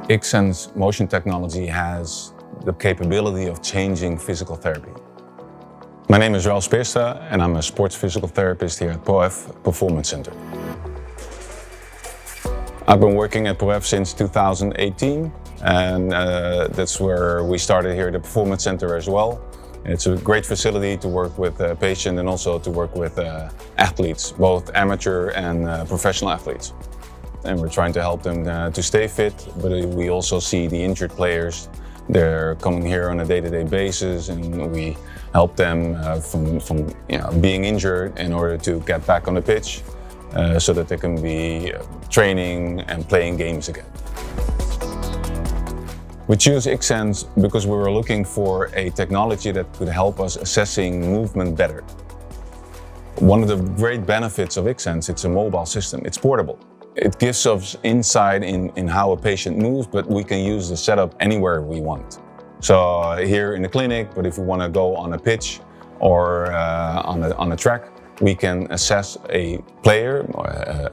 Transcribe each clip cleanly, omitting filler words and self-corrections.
Xsens motion technology has the capability of changing physical therapy. My name is Ree and I'm a sports physical therapist here at POEF Performance Center. I've been working at POEF since 2018 and that's where we started here at the Performance Center as well. It's a great facility to work with patients and also to work with athletes, both amateur and professional athletes. And we're trying to help them to stay fit, but we also see the injured players. They're coming here on a day-to-day basis and we help them from being injured in order to get back on the pitch so that they can be training and playing games again. We choose Xsens because we were looking for a technology that could help us assessing movement better. One of the great benefits of Xsens, it's a mobile system, it's portable. It gives us insight in how a patient moves, but we can use the setup anywhere we want. So here in the clinic, but if we want to go on a pitch or on a track, we can assess a player,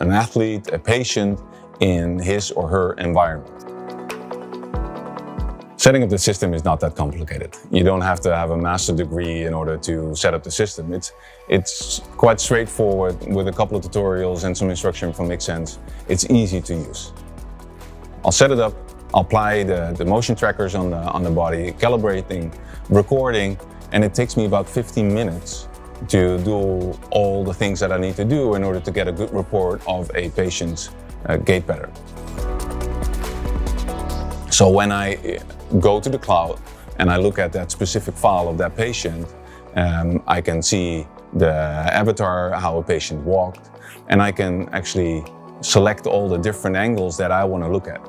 an athlete, a patient in his or her environment. Setting up the system is not that complicated. You don't have to have a master's degree in order to set up the system. It's quite straightforward with a couple of tutorials and some instruction from Xsens. It's easy to use. I'll set it up, I'll apply the motion trackers on the body, calibrating, recording, and it takes me about 15 minutes to do all the things that I need to do in order to get a good report of a patient's gait pattern. So when I go to the cloud and I look at that specific file of that patient, I can see the avatar, how a patient walked, and I can actually select all the different angles that I want to look at.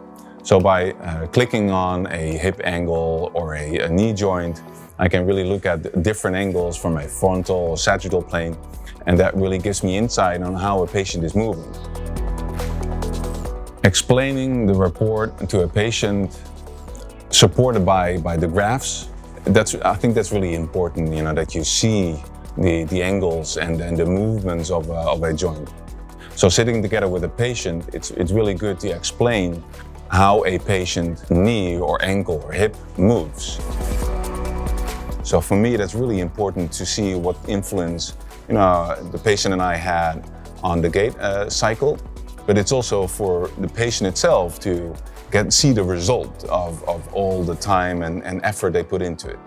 So by clicking on a hip angle or a knee joint, I can really look at different angles from a frontal or sagittal plane, and that really gives me insight on how a patient is moving. Explaining the report to a patient supported by the graphs, I think that's really important, that you see the angles and the movements of a joint. So sitting together with a patient, it's really good to explain how a patient's knee or ankle or hip moves. So for me, that's really important to see what influence the patient and I had on the gait cycle. But it's also for the patient itself to see the result of all the time and effort they put into it.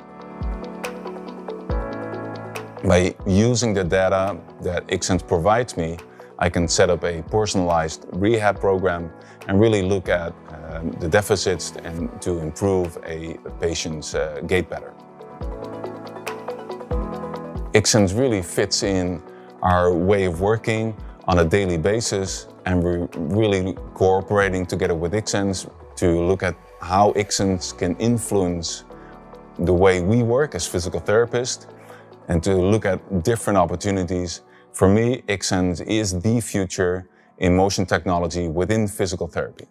By using the data that Xsens provides me, I can set up a personalized rehab program and really look at the deficits and to improve a patient's gait pattern. Xsens really fits in our way of working on a daily basis, and we're really cooperating together with Xsens to look at how Xsens can influence the way we work as physical therapists and to look at different opportunities. For me, Xsens is the future in motion technology within physical therapy.